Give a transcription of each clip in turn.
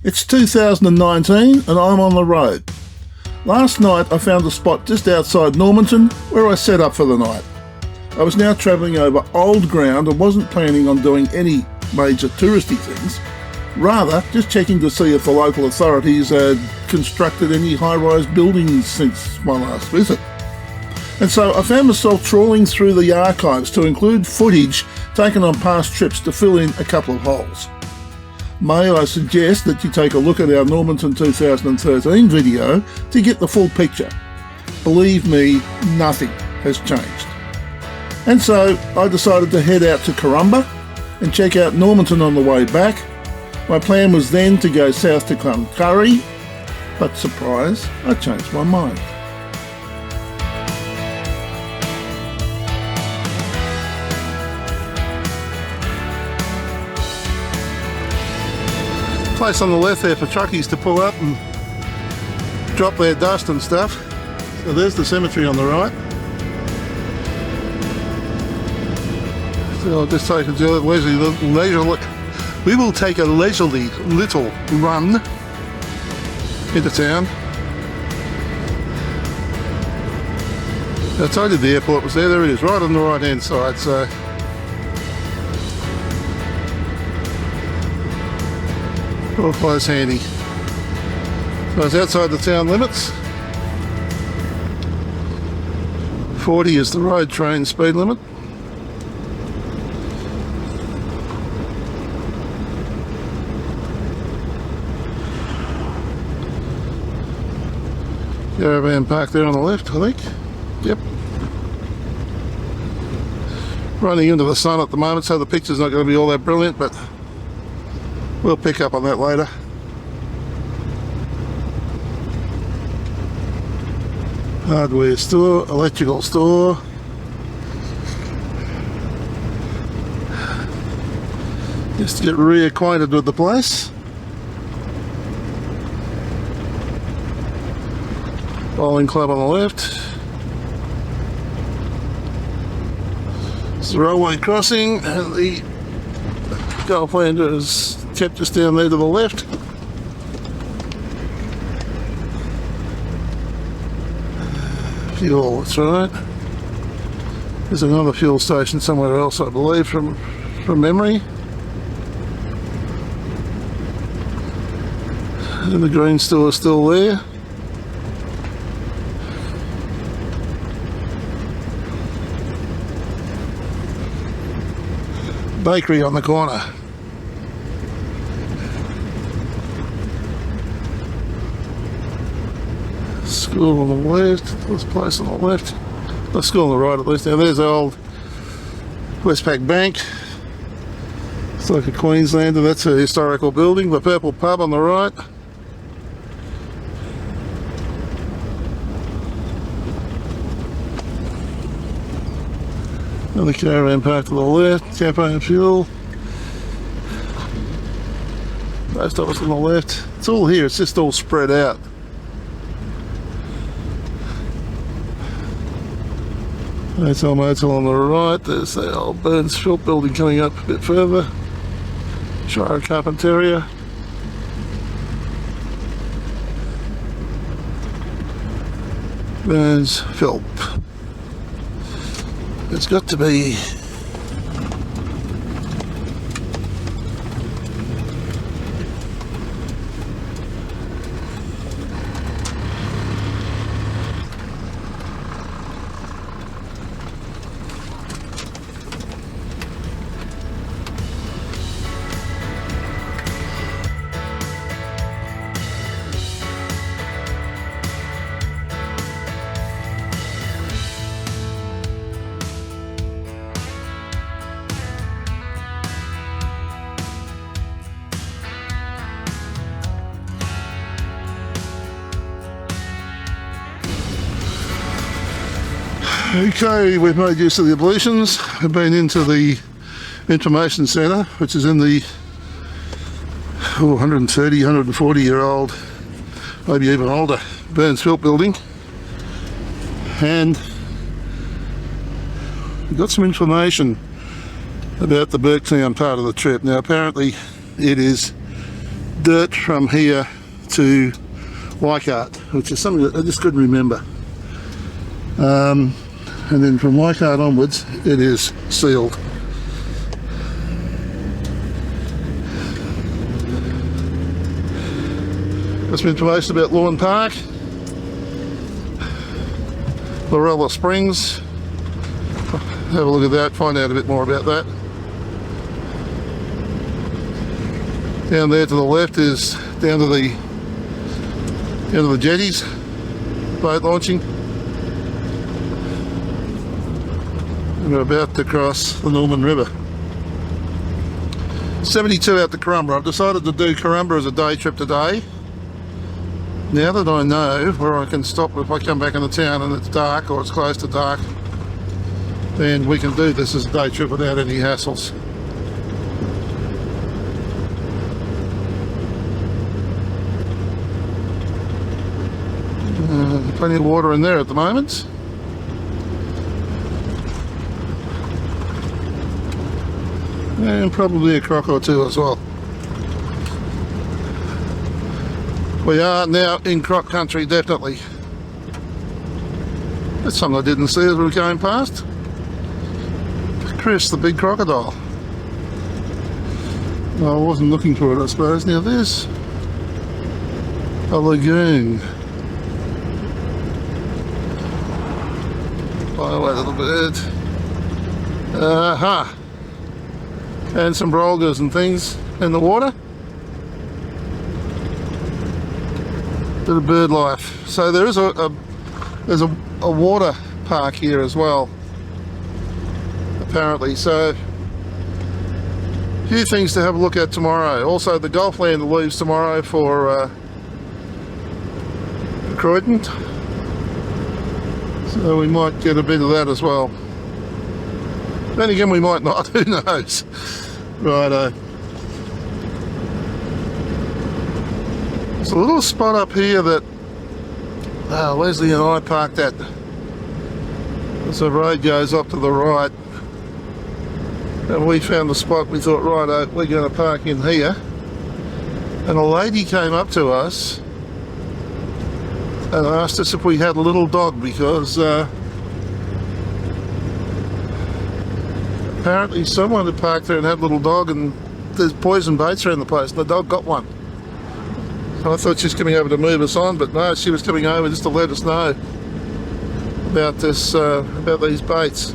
It's 2019 and I'm on the road. Last night I found a spot just outside Normanton where I set up for the night. I was now travelling over old ground and wasn't planning on doing any major touristy things, rather just checking to see if the local authorities had constructed any high-rise buildings since my last visit. And so I found myself trawling through the archives to include footage taken on past trips to fill in a couple of holes. May I suggest that you take a look at our Normanton 2013 video to get the full picture. Believe me, nothing has changed. And so I decided to head out to Karumba and check out Normanton on the way back. My plan was then to go south to Cloncurry, but surprise, I changed my mind. Place on the left there for truckies to pull up and drop their dust and stuff. So there's the cemetery on the right. So I'll just take a leisurely, we will take a leisurely little run into town. I told you the airport was there. There it is, right on the right hand side. So all close handy. So it's outside the town limits. 40 is the road train speed limit. Caravan park there on the left, I think. Yep. Running into the sun at the moment, so the picture's not going to be all that brilliant, but we'll pick up on that later. Hardware store, electrical store. Just to get reacquainted with the place. Bowling club on the left. It's the railway crossing and the Golflander is kept just down there to the left. Fuel, that's right. There's another fuel station somewhere else, I believe, from memory. And the green store is still there. Bakery on the corner. School on the left, this place on the left. The school on the right at least. Now there's the old Westpac Bank. It's like a Queenslander, that's a historical building. The Purple Pub on the right. Another caravan park to the left, cafe and fuel. Post office on the left. It's all here, it's just all spread out. Hotel Motel on the right, there's the old Burns Philp building coming up a bit further. Shire Carpentaria. Burns Philp. It's got to be okay, we've made use of the ablutions. We've been into the information centre, which is in the 130, 140 year old, maybe even older, Burns Philp building. And we got some information about the Burketown part of the trip. Now apparently it is dirt from here to Leichhardt, which is something that I just couldn't remember. And then from Leichhardt onwards, it is sealed. Got some information about Lawn Park, Lorella Springs. Have a look at that, find out a bit more about that. Down there to the left is down to the jetties, boat launching. And we're about to cross the Norman River. 72 out to Karumba. I've decided to do Karumba as a day trip today. Now that I know where I can stop if I come back into town and it's dark or it's close to dark, then we can do this as a day trip without any hassles. Plenty of water in there at the moment. And probably a croc or two as well. We are now in croc country, definitely. That's something I didn't see as we were going past. Chris, the big crocodile. Well, I wasn't looking for it, I suppose. Now there's a lagoon. Fly away a little bit. Aha! And some brolgas and things in the water. Bit of bird life. So there is there's a water park here as well, apparently. So a few things to have a look at tomorrow. Also the golf land leaves tomorrow for Croydon, so we might get a bit of that as well. Then again, we might not. Who knows? Righto. There's a little spot up here that Leslie and I parked at. As the road goes up to the right, and we found the spot. We thought, righto, we're going to park in here. And a lady came up to us and asked us if we had a little dog, because apparently someone had parked there and had a little dog, and there's poison baits around the place, and the dog got one. So I thought she was coming over to move us on, but no, she was coming over just to let us know about this, about these baits.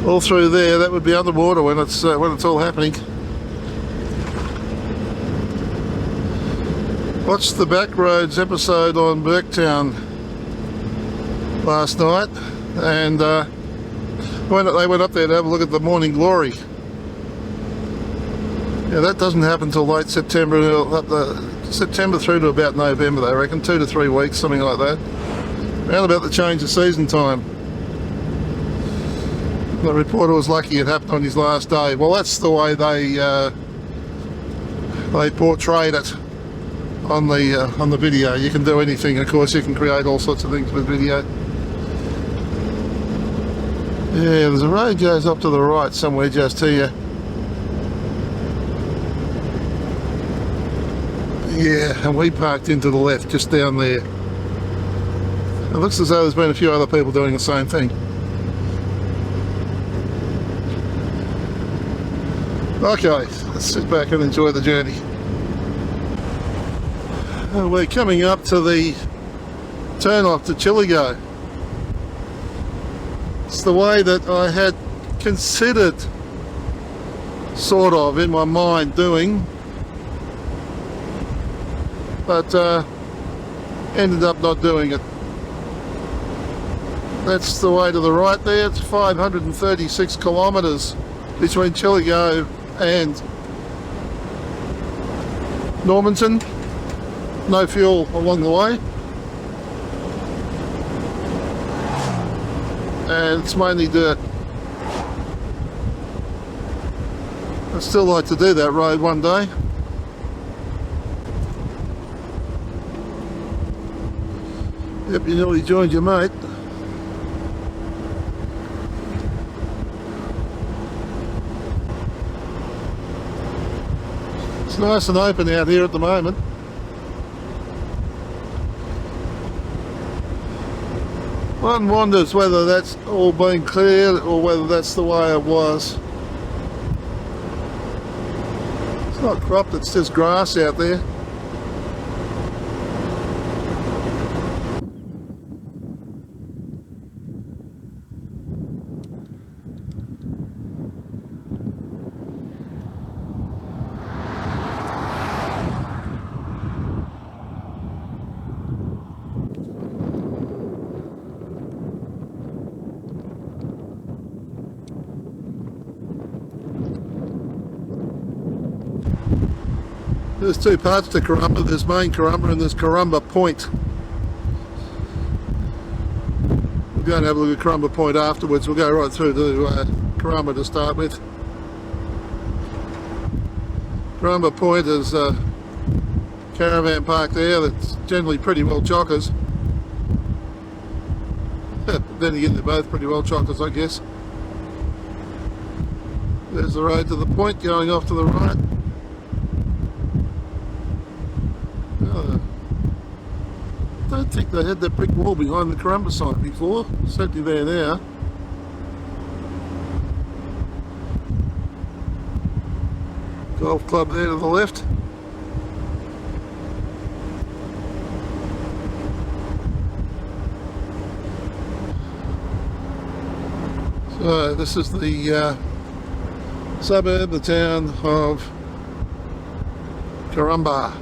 All through there, that would be underwater when it's all happening. Watched the Backroads episode on Burketown last night, and when they went up there to have a look at the morning glory. Yeah, that doesn't happen till late September, September through to about November, they reckon, 2 to 3 weeks, something like that. Around about the change of season time. The reporter was lucky it happened on his last day. Well, that's the way they portrayed it on the video. You can do anything, of course. You can create all sorts of things with video. Yeah, there's a road goes up to the right somewhere just here. Yeah, and we parked into the left just down there. It looks as though there's been a few other people doing the same thing. Okay, let's sit back and enjoy the journey. We're coming up to the turn off to Chillago. It's the way that I had considered, sort of, in my mind doing, but ended up not doing it. That's the way to the right there. It's 536 kilometres between Chillago and Normanton. No fuel along the way, and it's mainly dirt. I'd still like to do that road one day. Yep, you nearly joined your mate. nice and open out here at the moment. One wonders whether that's all been cleared or whether that's the way it was. It's not cropped, it's just grass out there. There's two parts to Karumba. There's main Karumba and there's Karumba Point. We'll go and have a look at Karumba Point afterwards. We'll go right through to Karumba to start with. Karumba Point is a caravan park there that's generally pretty well chockers. Then again, they're both pretty well chockers, I guess. There's the road to the point going off to the right. I don't think they had that brick wall behind the Karumba site before. Certainly there now. Golf club there to the left. So this is the suburb, the town of Karumba.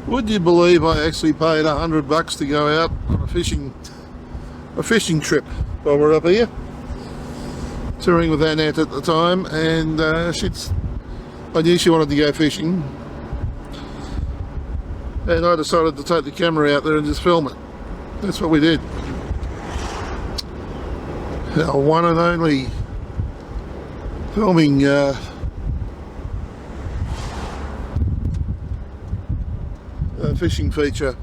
Would you believe I actually paid $100 to go out on a fishing trip while we're up here, touring with Annette at the time, and I knew she wanted to go fishing, and I decided to take the camera out there and just film it. That's what we did. Our one and only filming fishing feature.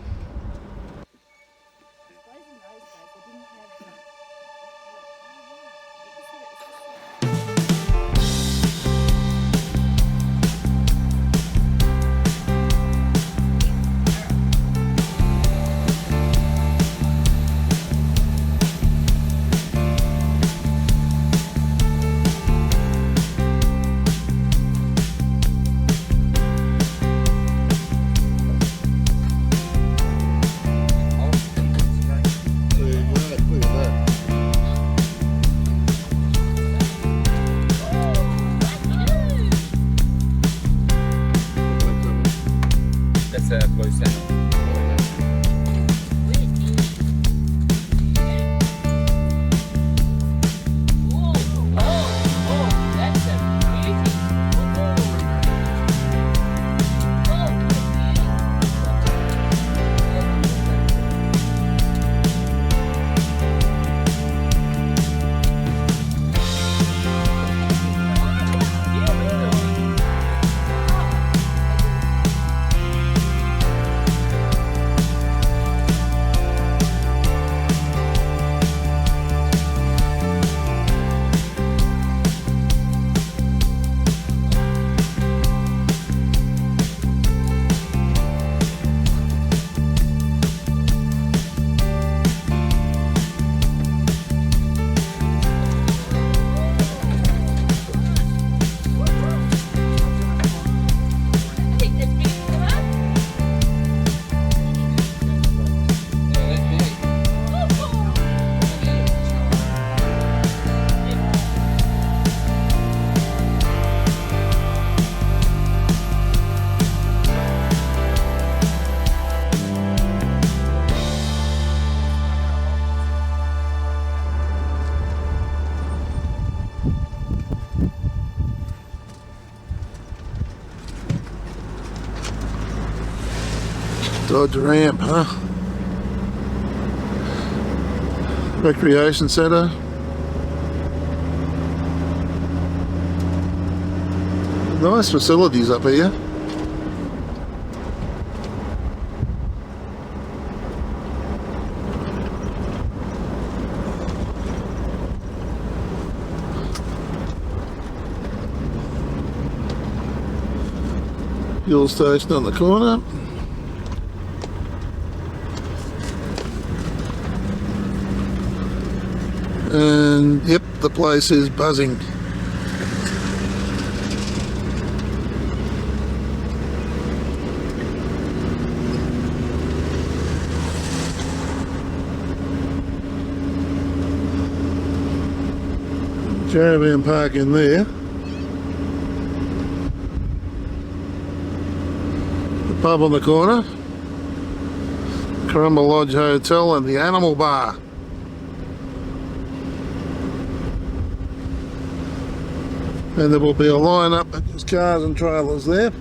Dodge ramp, huh? Recreation centre. Nice facilities up here. Fuel station on the corner. And yep, the place is buzzing. Caravan park in there. The pub on the corner. Karumba Lodge Hotel and the Animal Bar. And there will be a line up of cars and trailers there.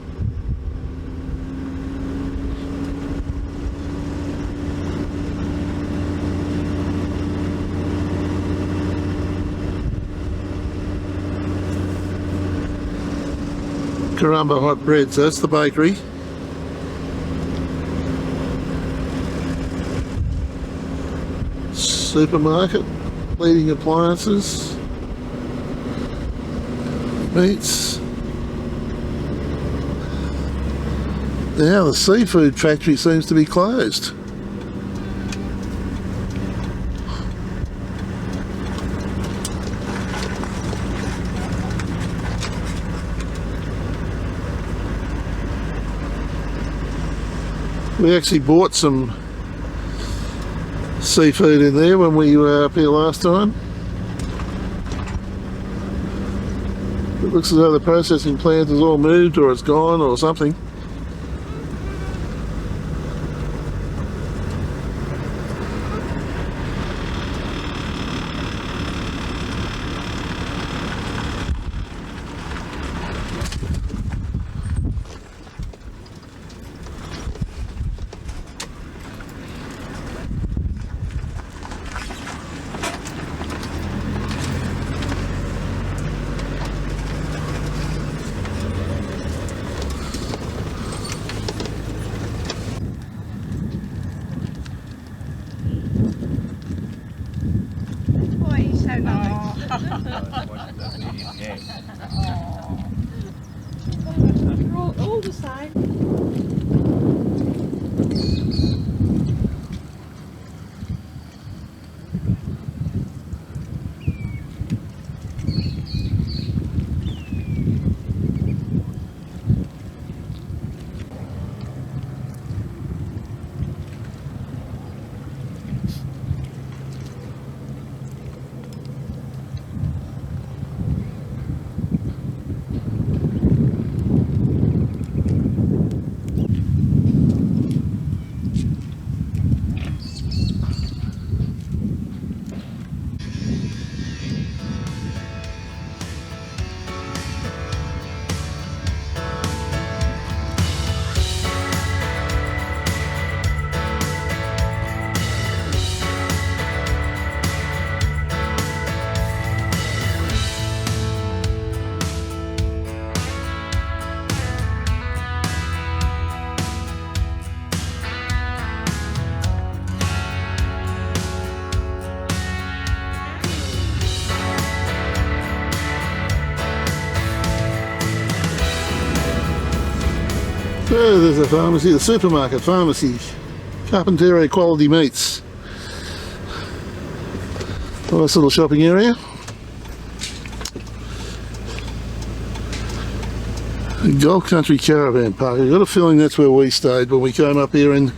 Karumba hot breads, that's the bakery. Supermarket, leading appliances, meats. Now the seafood factory seems to be closed. We actually bought some seafood in there when we were up here last time. It looks as though the processing plant has all moved, or it's gone, or something. All the same. So there's a pharmacy, the supermarket, pharmacy, Carpinteria Quality Meats. Nice little shopping area. Golf Country Caravan Park. I've got a feeling that's where we stayed when we came up here in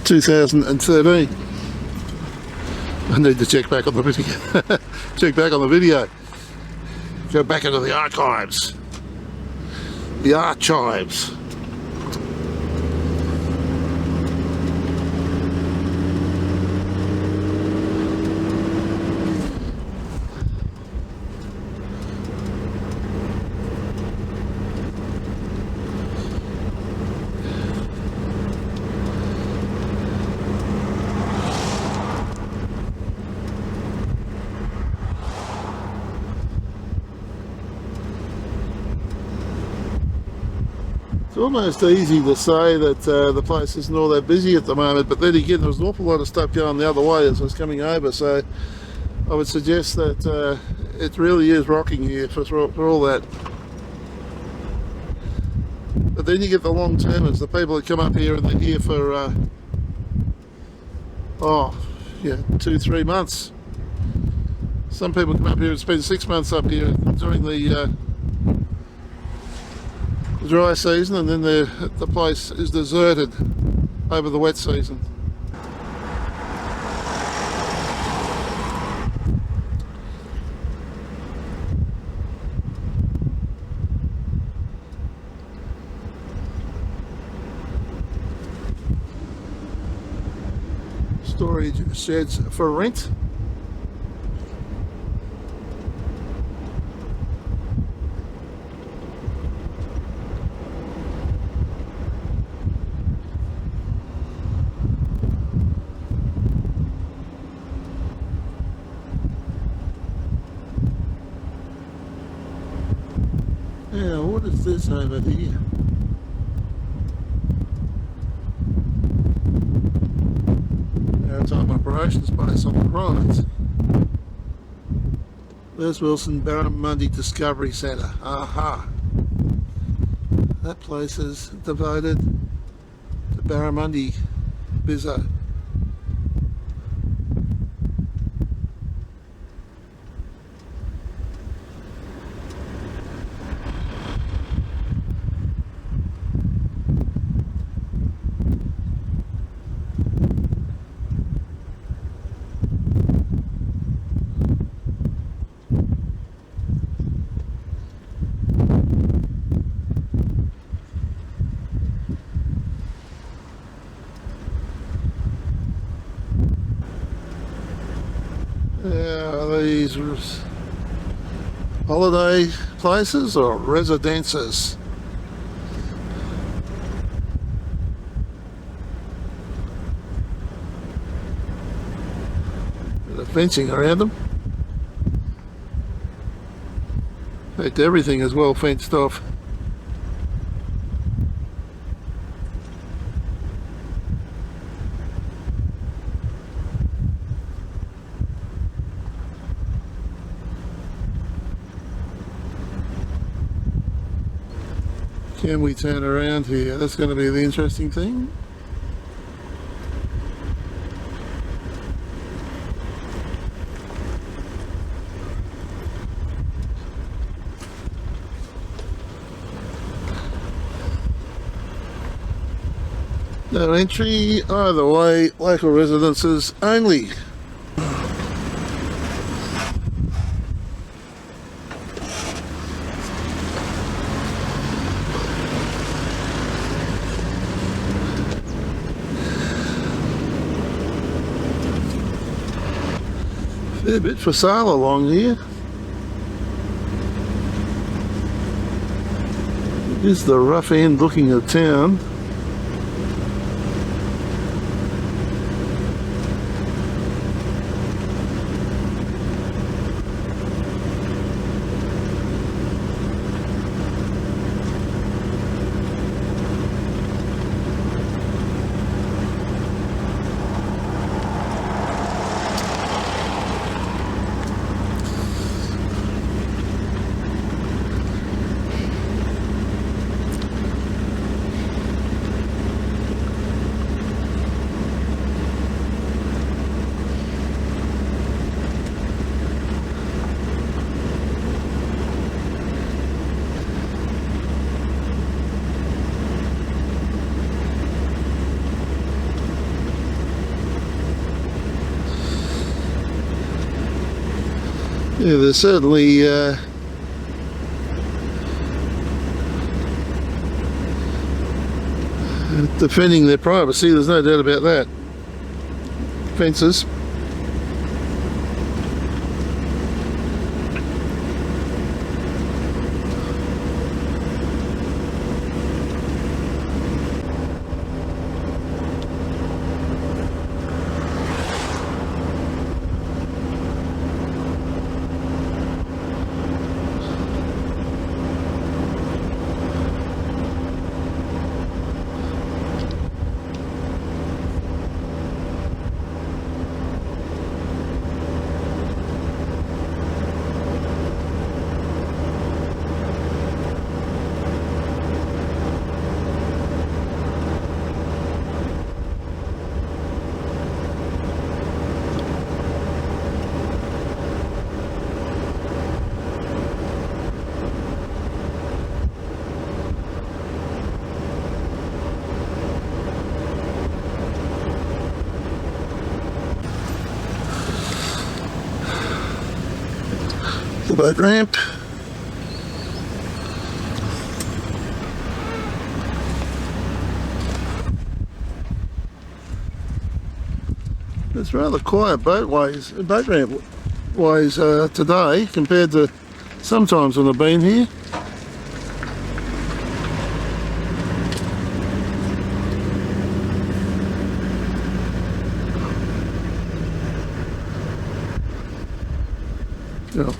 2013. I need to check back on the video. Check back on the video. Go back into the archives. The archives. It's almost easy to say that the place isn't all that busy at the moment, but then again there was an awful lot of stuff going the other way as I was coming over, so I would suggest that it really is rocking here for all that. But then you get the long termers, the people that come up here and they're here for 2-3 months. Some people come up here and spend 6 months up here during the dry season, and then the place is deserted over the wet season. Storage sheds for rent. Now, what is this over here? Maritime Operations Base on the right. There's Wilson Barramundi Discovery Centre. Aha! That place is devoted to barramundi bizzo. These holiday places or residences. Bit of fencing around them. In fact, everything is well fenced off. Can we turn around here? That's going to be the interesting thing. No entry, either way, local residences only. Fair bit for sale along here. It is the rough end looking of town. Yeah, they're certainly defending their privacy, there's no doubt about that. Fences. boat ramp. It's rather quiet boat ramp ways today compared to sometimes when I've been here. Yeah.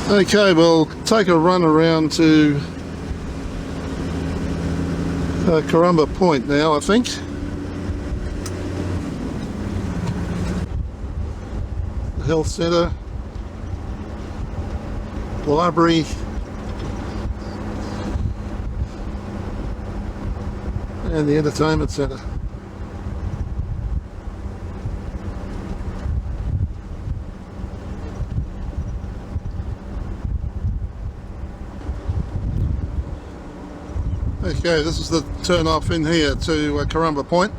Okay, we'll take a run around to Karumba Point now, I think. The health centre, library, and the entertainment centre. Okay, this is the turn off in here to Karumba Point.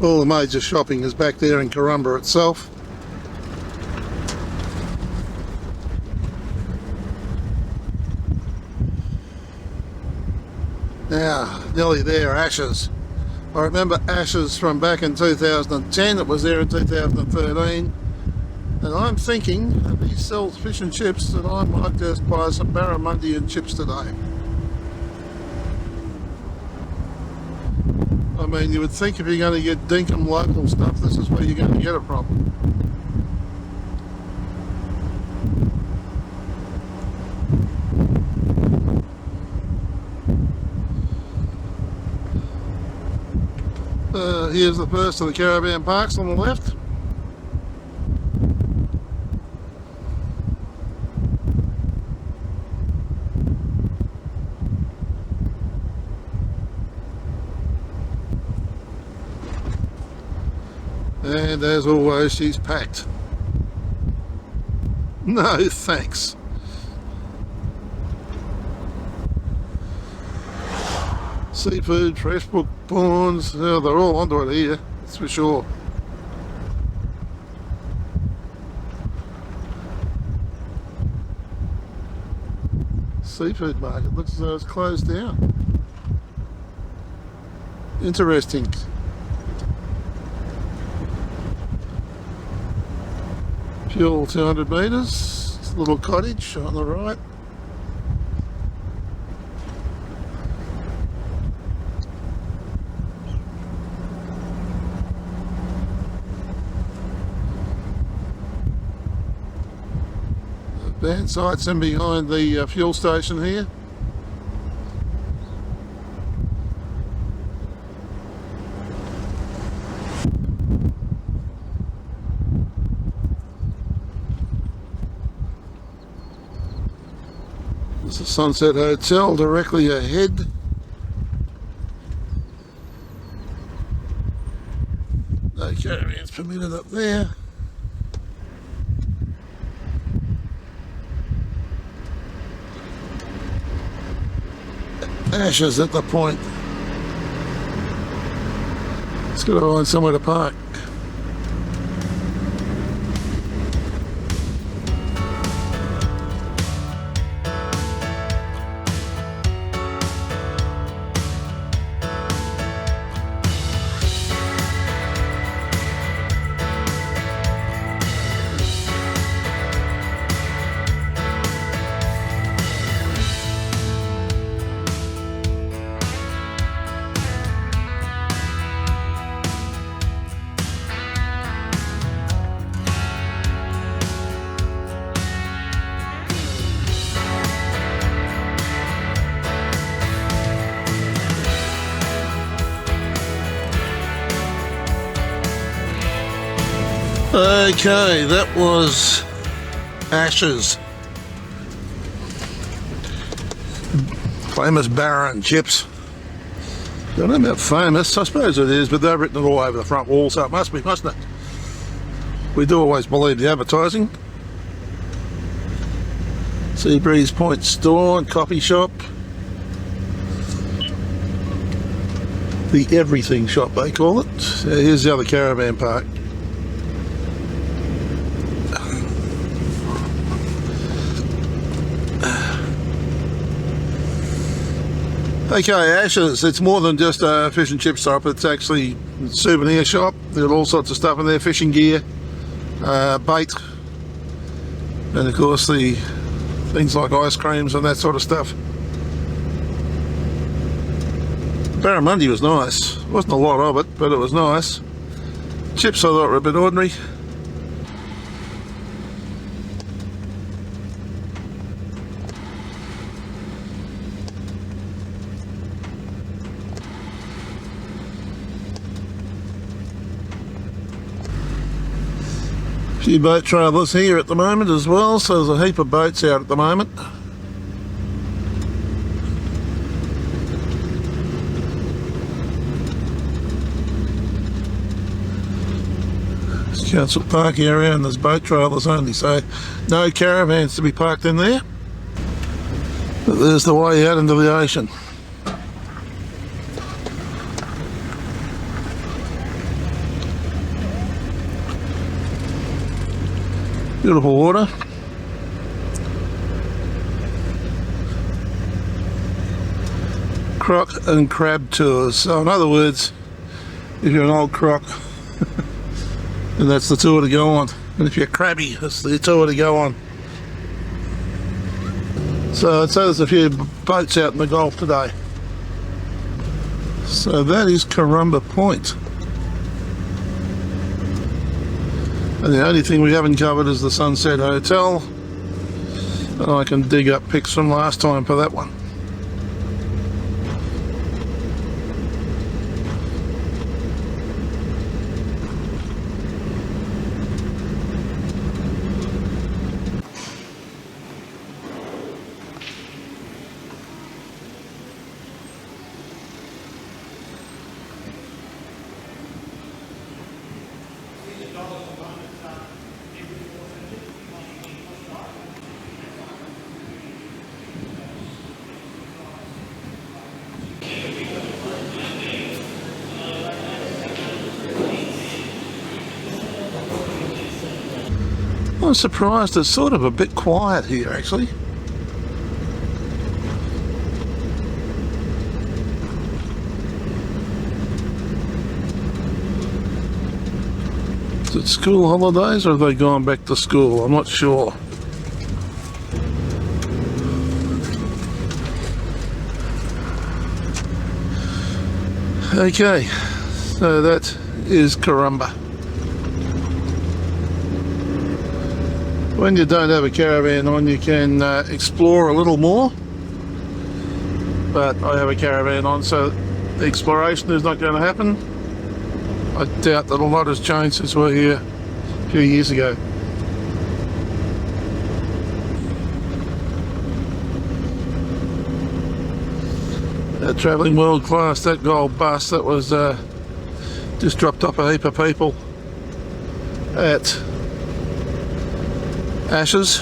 All the major shopping is back there in Karumba itself. Now, nearly there, Ashes. I remember Ashes from back in 2010, it was there in 2013, and I'm thinking that he sells fish and chips that I might just buy some barramundi and chips today. I mean, you would think if you're going to get dinkum local stuff, this is where you're going to get it from. Here's the first of the caravan parks on the left. And as always, she's packed. No thanks. Seafood, fresh brook prawns, they're all onto it here, that's for sure. Seafood market, looks as though it's closed down. Interesting. Fuel 200 metres, little cottage on the right. Van site's in behind the fuel station here. There's a Sunset Hotel directly ahead. No caravans permitted up there. Ashes at the point. It's got to find somewhere to park. Okay, that was Ashes. Famous Barra and chips. I don't know about famous, I suppose it is, but they've written it all over the front wall, so it must be, mustn't it? We do always believe the advertising. Seabreeze Point store and coffee shop. The everything shop they call it. Here's the other caravan park. Okay, Ashes, it's more than just a fish and chip shop, it's actually a souvenir shop. There's all sorts of stuff in there, fishing gear, bait, and of course the things like ice creams and that sort of stuff. Barramundi was nice. Wasn't a lot of it, but it was nice. Chips I thought were a bit ordinary. A few boat trailers here at the moment as well, so there's a heap of boats out at the moment. Council Park area, and there's boat trailers only, so no caravans to be parked in there. But there's the way out into the ocean. Beautiful water. Croc and crab tours. So in other words, if you're an old croc, and that's the tour to go on. And if you're crabby, that's the tour to go on. So I'd say there's a few boats out in the Gulf today. So that is Karumba Point. And the only thing we haven't covered is the Sunset Hotel. And I can dig up pics from last time for that one. I'm surprised it's sort of a bit quiet here actually. Is it school holidays or have they gone back to school? I'm not sure. Okay, so that is Karumba. When you don't have a caravan on, you can explore a little more, but I have a caravan on, so the exploration is not going to happen. I doubt that a lot has changed since we were here a few years ago. That travelling world class, that gold bus that was just dropped off a heap of people at Ashes.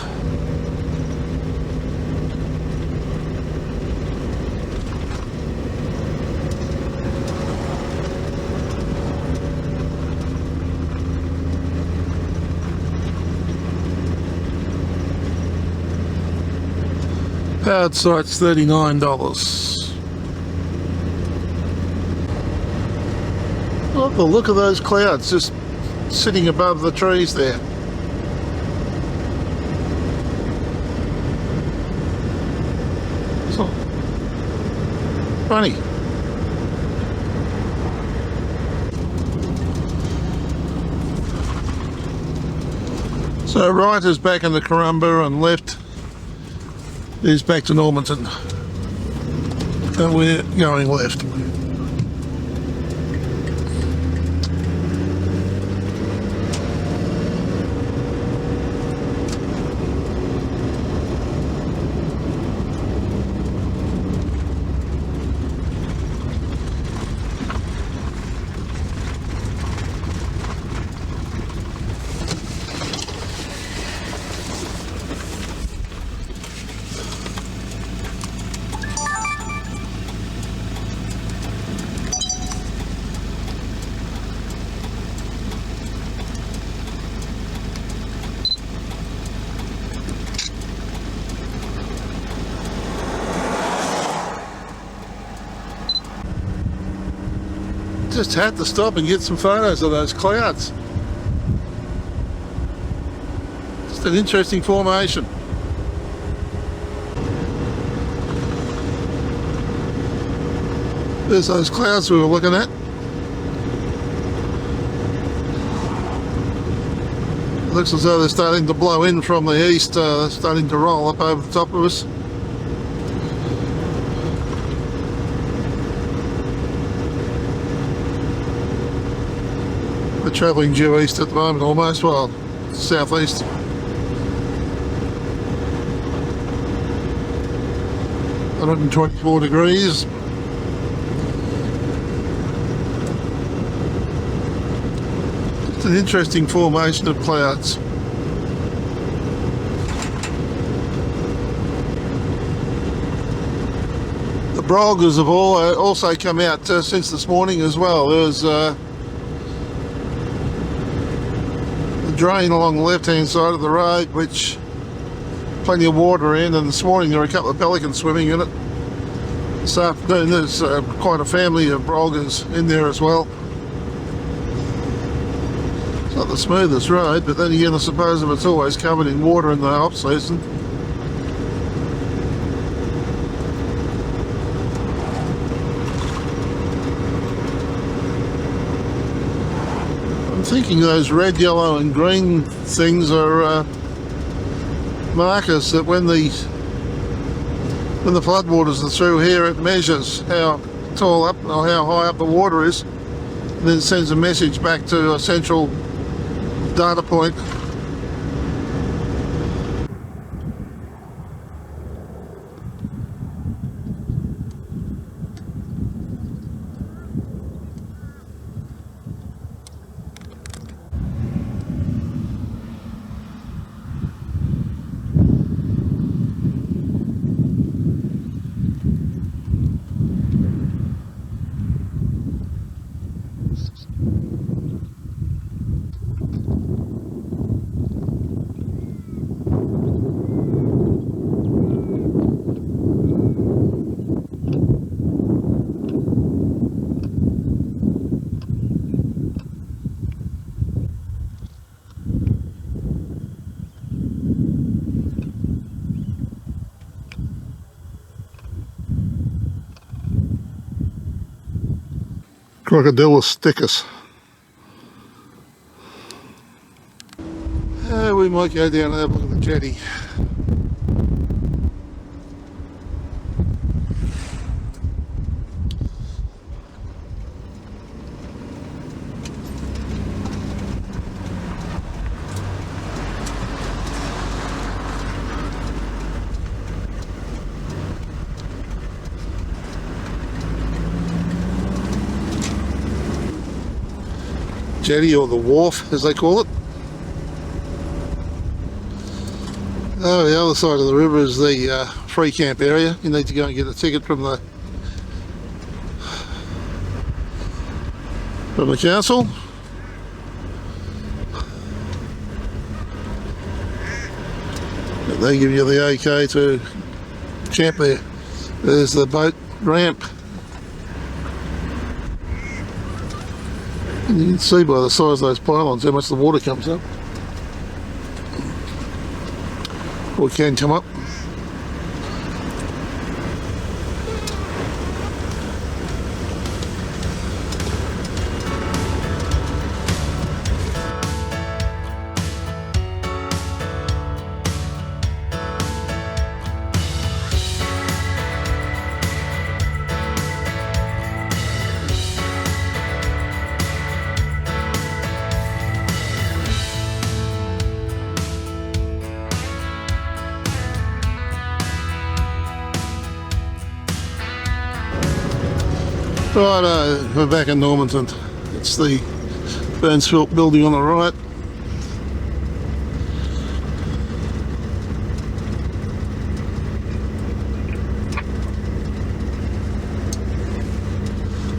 Powered site's $39. Oh, look at those clouds just sitting above the trees there. Funny. So right is back in the Karumba and left is back to Normanton. And we're going left. Just had to stop and get some photos of those clouds. Just an interesting formation. There's those clouds we were looking at. It looks as though they're starting to blow in from the east, starting to roll up over the top of us. We're travelling due east at the moment almost, well, southeast. $124 degrees. It's an interesting formation of clouds. The broggers have also come out since this morning as well. There's a drain along the left hand side of the road which plenty of water in, and this morning there were a couple of pelicans swimming in it. This afternoon there's quite a family of broggers in there as well. It's not the smoothest road, but then again I suppose if it's always covered in water in the off season. I'm thinking those red, yellow and green things are markers that when the floodwaters are through here, it measures how tall up or how high up the water is, and then sends a message back to a central data point. Crocodilus stickus. We might go down and have a look at the jetty. Jetty, or the wharf as they call it. Oh, the other side of the river is the free camp area. You need to go and get a ticket from the council. They give you the OK to camp there. There's the boat ramp. And you can see by the size of those pylons how much the water comes up. Or can come up. Right, we're back in Normanton. It's the Burnsville building on the right.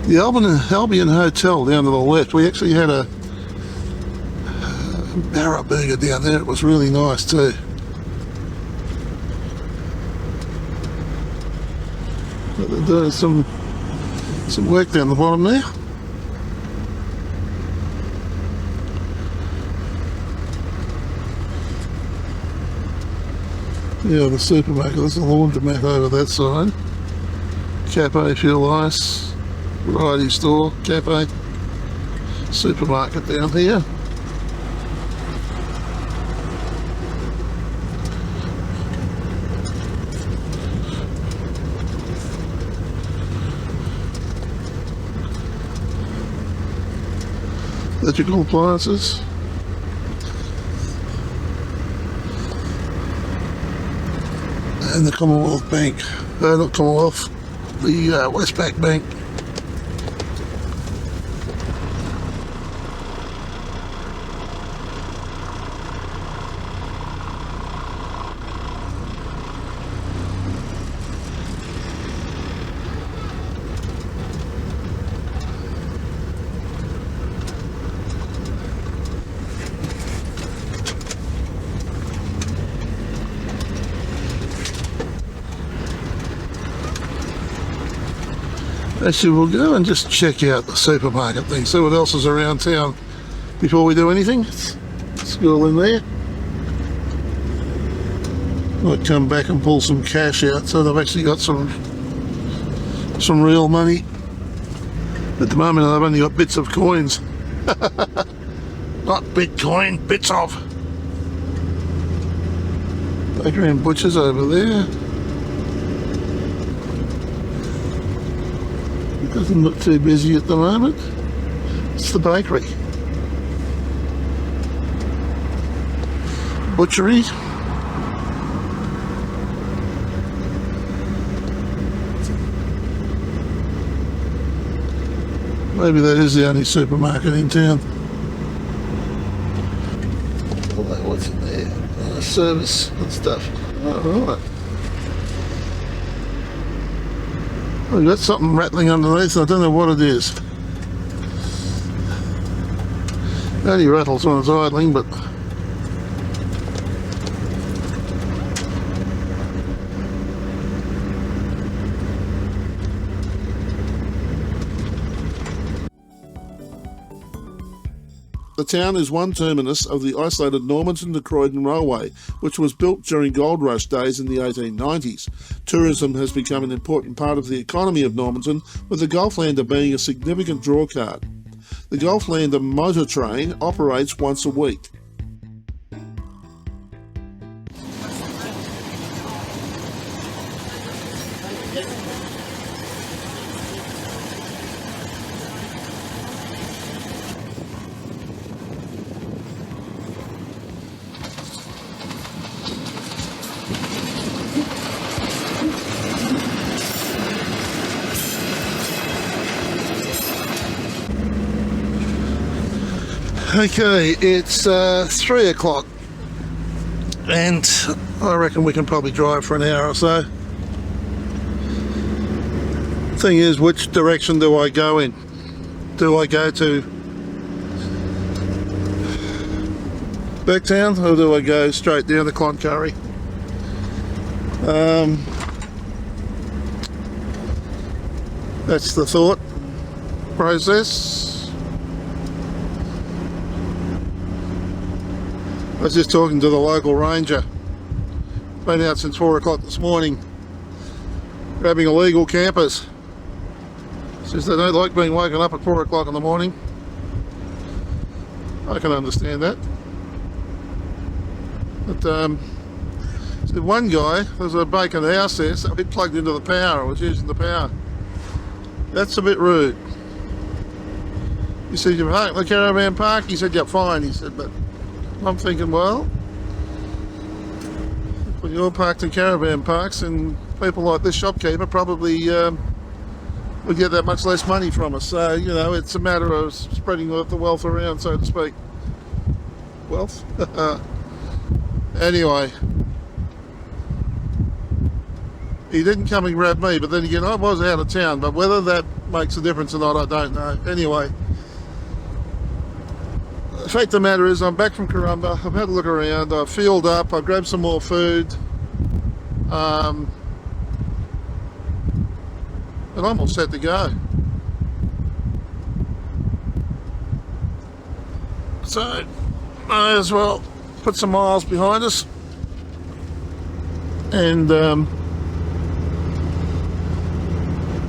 The Albion Hotel down to the left. We actually had a barra burger down there. It was really nice too. But they're doing some work down the bottom there. Yeah, the supermarket. There's a laundromat over that side. Cafe, fuel ice, variety store, cafe, supermarket down here. Electrical appliances. And the Commonwealth Bank. Not Commonwealth, the Westpac Bank. Actually, we'll go and just check out the supermarket thing, see what else is around town before we do anything. Let's go in there. Might come back and pull some cash out, so they've actually got some real money. At the moment, I've only got bits of coins. Not Bitcoin, bits of. Bakery and butchers over there. Doesn't look too busy at the moment. It's the bakery. Butchery. Maybe that is the only supermarket in town. Although what's in there? Service and stuff. Oh, right. We've got something rattling underneath, I don't know what it is. It only rattles when it's idling, but... The town is one terminus of the isolated Normanton to Croydon Railway, which was built during gold rush days in the 1890s. Tourism has become an important part of the economy of Normanton, with the Gulflander being a significant drawcard. The Gulflander motor train operates once a week. Okay, it's 3 o'clock and I reckon we can probably drive for an hour or so. Thing is, which direction do I go in? Do I go to Burketown or do I go straight down to Cloncurry? That's the thought process. I was just talking to the local ranger. Been out since 4 o'clock this morning, grabbing illegal campers. Says they don't like being woken up at 4 o'clock in the morning. I can understand that. But so one guy, there's a vacant house there, so he plugged into the power, or was using the power. That's a bit rude. He said, "You parked in the caravan park?" He said, "Yeah, fine." He said, but I'm thinking, well, when you're parked in caravan parks, and people like this shopkeeper probably would get that much less money from us. So, you know, it's a matter of spreading the wealth around, so to speak. Wealth? Anyway, he didn't come and grab me, but then again, I was out of town, but whether that makes a difference or not, I don't know. Anyway, the fact of the matter is, I'm back from Karumba. I've had a look around, I've fueled up, I've grabbed some more food, and I'm all set to go. So, may as well put some miles behind us. and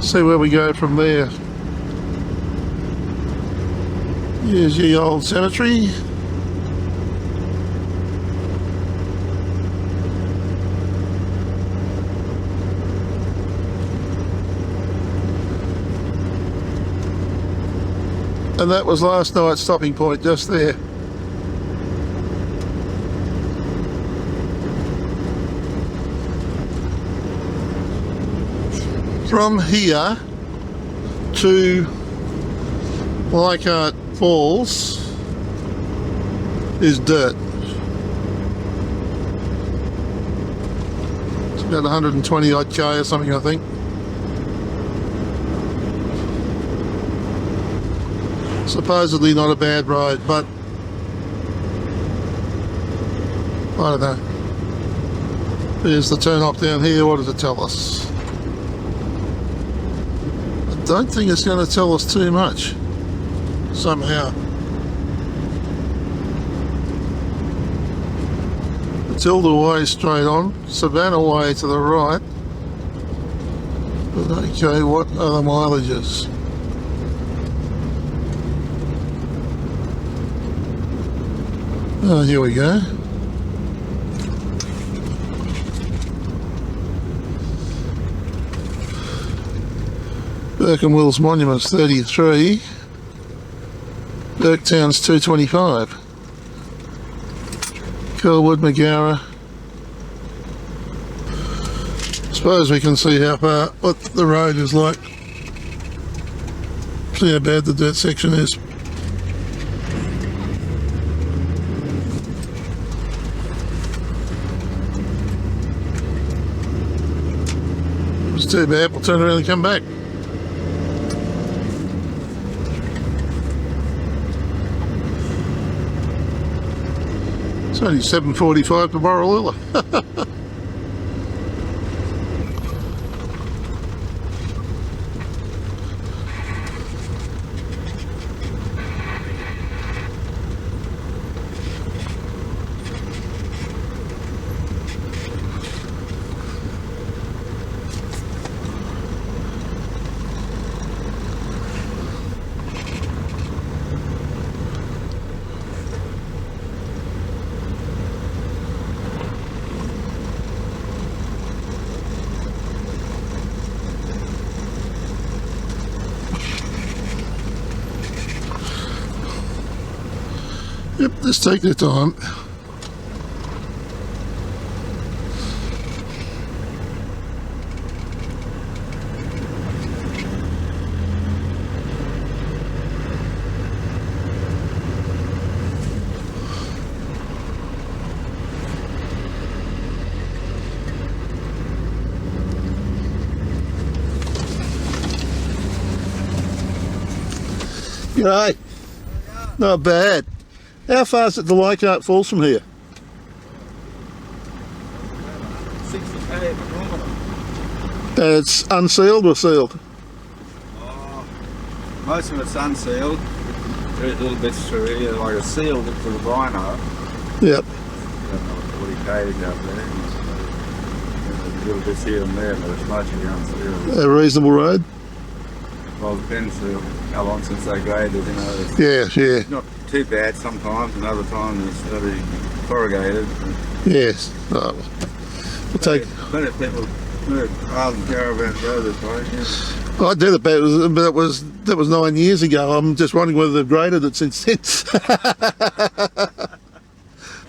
see where we go from there. Here's the old cemetery. And that was last night's stopping point, just there. From here to Leichhardt Falls is dirt. It's about 120 odd K or something, I think. Supposedly not a bad road, but I don't know. There's the turn off down here. What does it tell us? I don't think it's going to tell us too much somehow. Matilda Way straight on, Savannah Way to the right. But okay, what are the mileages? Oh, here we go. Burke and Wills Monument's 33. Burketown's 225. Kelwood, Magara. Suppose we can see how far, what the road is like. See how bad the dirt section is. It's too bad, we'll turn around and come back. It's only 7:45 to Borroloola. Yep, just take your time. G'day. Not bad. How far is it to Leichhardt Falls from here? 60k at Normanton. It's unsealed or sealed? Oh, most of it's unsealed. There's little bits through here, like a sealed it to the rhino. Yep. 40k out there. There's little bits here and there, but it's mostly unsealed. A reasonable road? Well, it depends how long since they graded, you know. Yeah, yeah. It's not too bad sometimes, and other times it's very corrugated. Yes. Oh, we'll take. Better people rather than caravan go this way. Yeah. I did it, but that was 9 years ago. I'm just wondering whether they've graded it since then.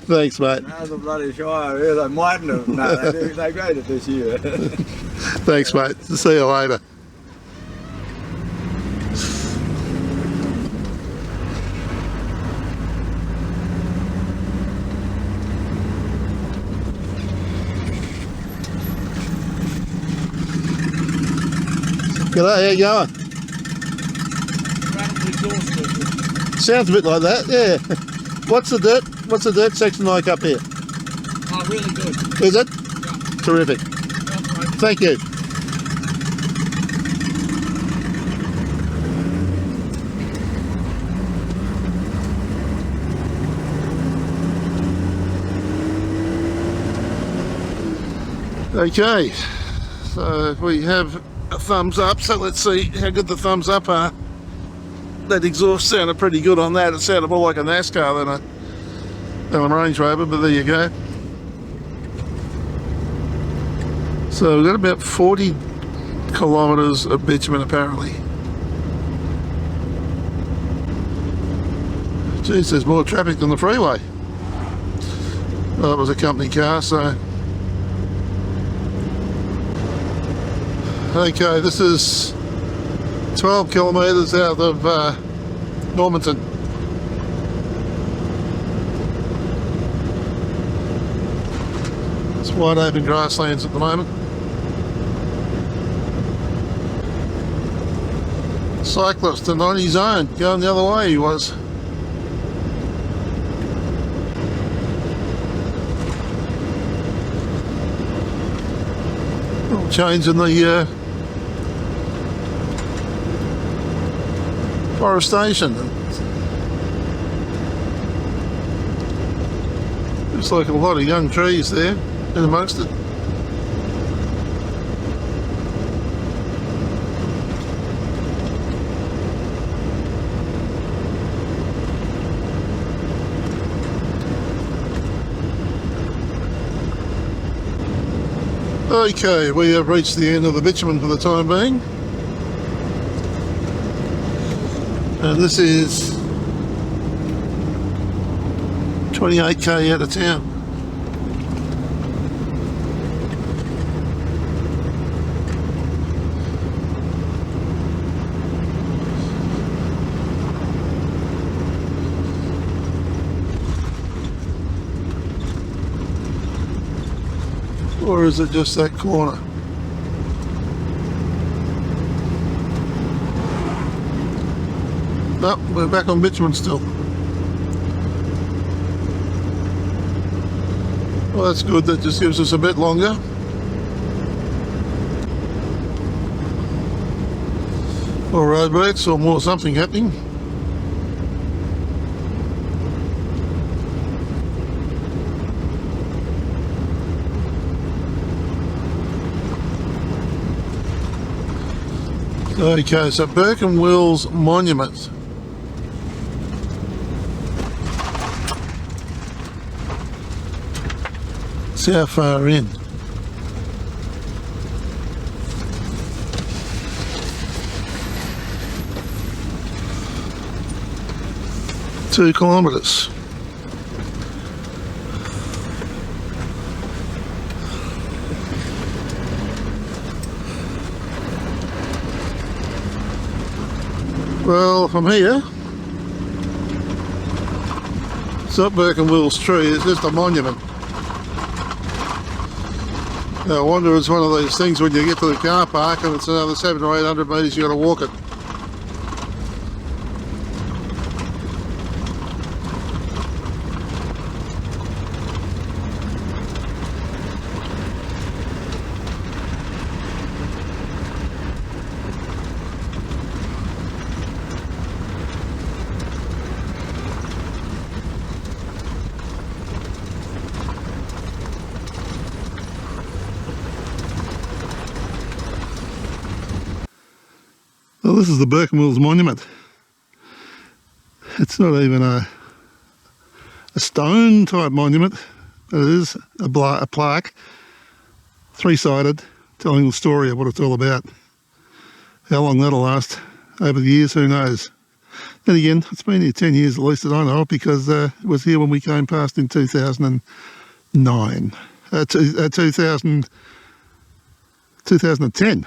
Thanks, mate. No, the bloody Shire here, they mightn't have. No, they graded this year. Thanks, mate. See you later. G'day, how you going? Sounds a bit like that, yeah. What's the dirt section like up here? Oh, really good. Is it? Yeah. Terrific. Yeah, Thank you. Okay, so we have a thumbs up, so let's see how good the thumbs up are. That exhaust sounded pretty good on that. It sounded more like a NASCAR than a Range Rover, but there you go. So we've got about 40 kilometres of bitumen apparently. Geez, there's more traffic than the freeway. Well, it was a company car, so... Okay, this is 12 kilometres out of Normanton. It's wide open grasslands at the moment. Cyclist in 90 zone, going the other way he was. Changing the forestation. Looks like a lot of young trees there in amongst it. Okay, we have reached the end of the bitumen for the time being. And this is 28k out of town. Or is it just that corner? No, we're back on bitumen still. Well, that's good. That just gives us a bit longer. Or roadworks or more something happening. Okay, so Burke and Wills Monument. See how far in. Two kilometres. Well, from here, it's not Burke and Wills tree, it's just a monument. Now, I wonder if it's one of those things when you get to the car park and it's another 700 or 800 metres, you've got to walk it. Well, this is the Burke and Wills Monument. It's not even a stone type monument. It is a plaque, three-sided, telling the story of what it's all about. How long that'll last over the years, who knows. Then again, it's been here 10 years at least that I know of, because it was here when we came past in 2009. 2010.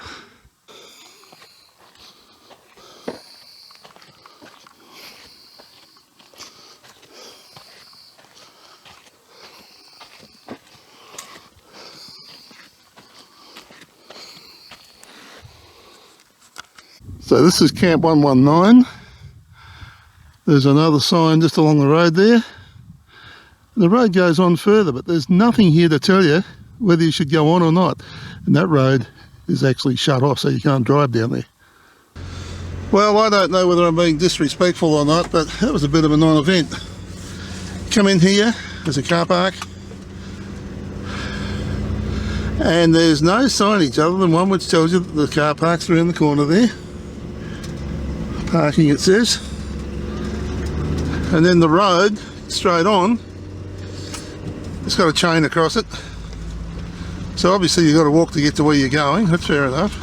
So this is Camp 119. There's another sign just along the road there. The road goes on further, but there's nothing here to tell you whether you should go on or not. And that road is actually shut off, so you can't drive down there. Well, I don't know whether I'm being disrespectful or not, but that was a bit of a non-event. Come in here, there's a car park. And there's no signage other than one which tells you that the car parks around the corner there. Parking, it says. And then the road straight on, it's got a chain across it. So obviously you've got to walk to get to where you're going. That's fair enough.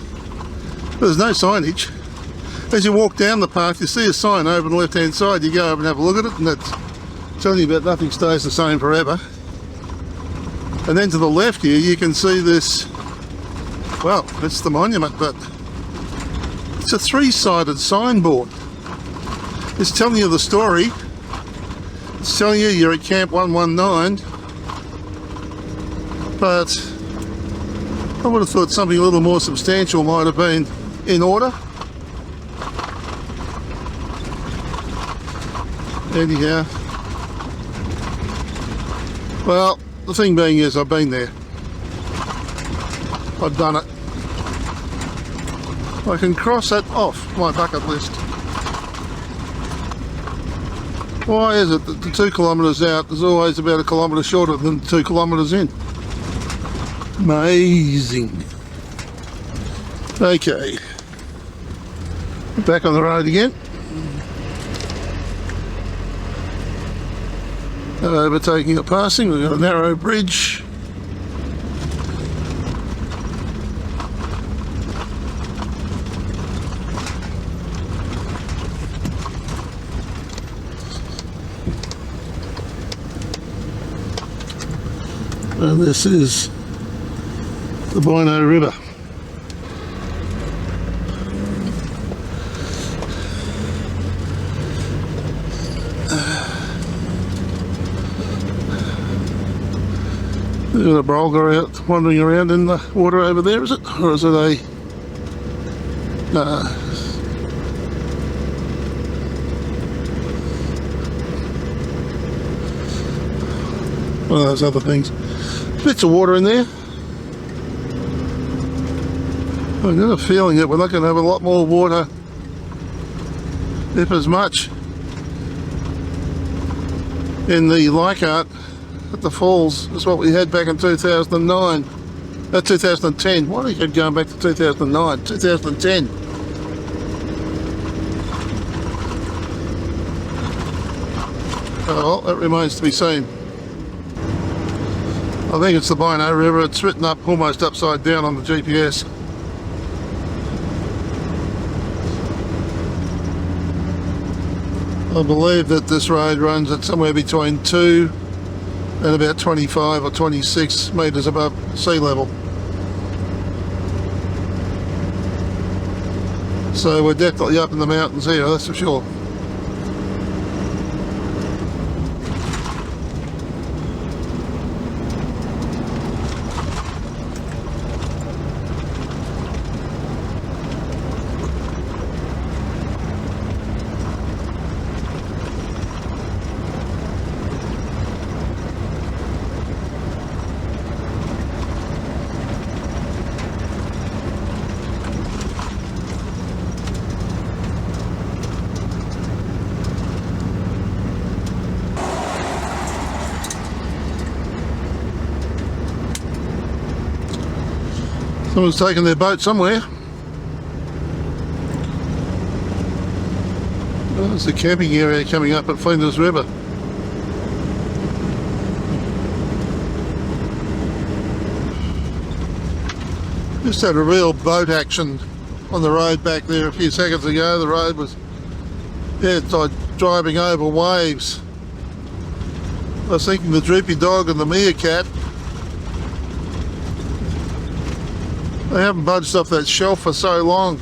But there's no signage. As you walk down the park, you see a sign over on the left hand side. You go over and have a look at it, and that's telling you about nothing stays the same forever. And then to the left here you can see this, well, it's the monument, but it's a three-sided signboard. It's telling you the story. It's telling you you're at Camp 119, but I would have thought something a little more substantial might have been in order. Anyhow, well, the thing being is I've been there. I've done it. I can cross that off my bucket list. Why is it that the 2 kilometres out is always about a kilometre shorter than 2 kilometres in? Amazing. Okay. Back on the road again. Overtaking a passing, we've got a narrow bridge. And this is the Bino River. There's a brolga out wandering around in the water over there, is it? Or is it a... no. One of those other things. Bits of water in there. I've got a feeling that we're not going to have a lot more water, if as much, in the Leichhardt at the falls as what we had back in 2009. 2010. Why do you keep going back to 2009? 2010. Oh, well, that remains to be seen. I think it's the Bino River. It's written up almost upside down on the GPS. I believe that this road runs at somewhere between 2 and about 25 or 26 metres above sea level. So we're definitely up in the mountains here, that's for sure. Someone's taken their boat somewhere. Oh, there's a camping area coming up at Flinders River. Just had a real boat action on the road back there a few seconds ago. The road was, yeah, it's like driving over waves. I was thinking the droopy dog and the meerkat, they haven't budged off that shelf for so long.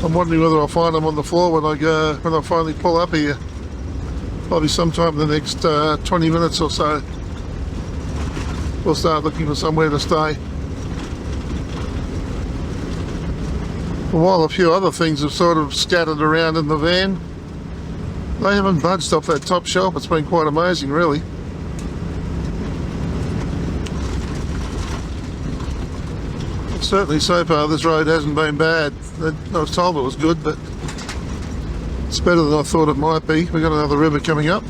I'm wondering whether I'll find them on the floor when I finally pull up here. Probably sometime in the next 20 minutes or so. We'll start looking for somewhere to stay. While a few other things have sort of scattered around in the van, they haven't budged off that top shelf. It's been quite amazing, really. Certainly so far this road hasn't been bad. I was told it was good, but it's better than I thought it might be. We've got another river coming up.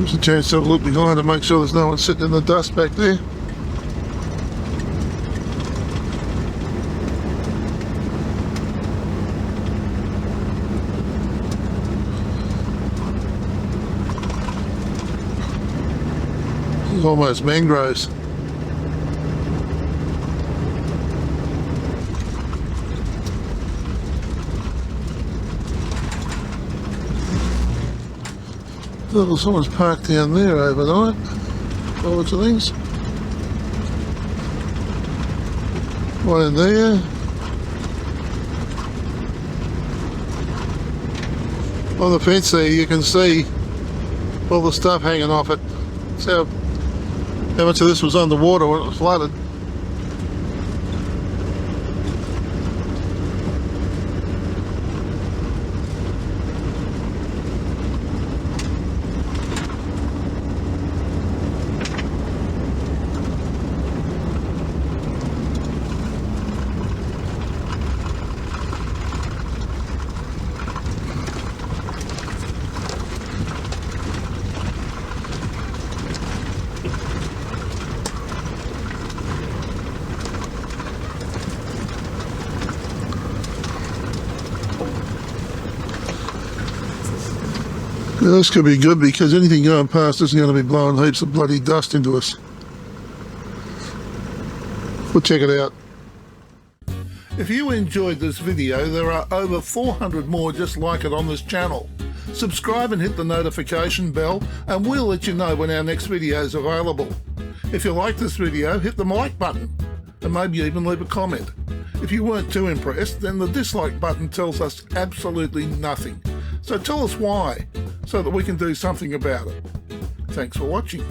Gives a chance to have a look behind and make sure there's no one sitting in the dust back there. This is almost mangroves. Oh, someone's parked down there overnight. All sorts of things. One in there. On the fence there you can see all the stuff hanging off it. So how much of this was underwater when it was flooded. Now this could be good because anything going past isn't going to be blowing heaps of bloody dust into us. We'll check it out. If you enjoyed this video, there are over 400 more just like it on this channel. Subscribe and hit the notification bell and we'll let you know when our next video is available. If you like this video, hit the like button and maybe even leave a comment. If you weren't too impressed, then the dislike button tells us absolutely nothing. So tell us why, so that we can do something about it. Thanks for watching.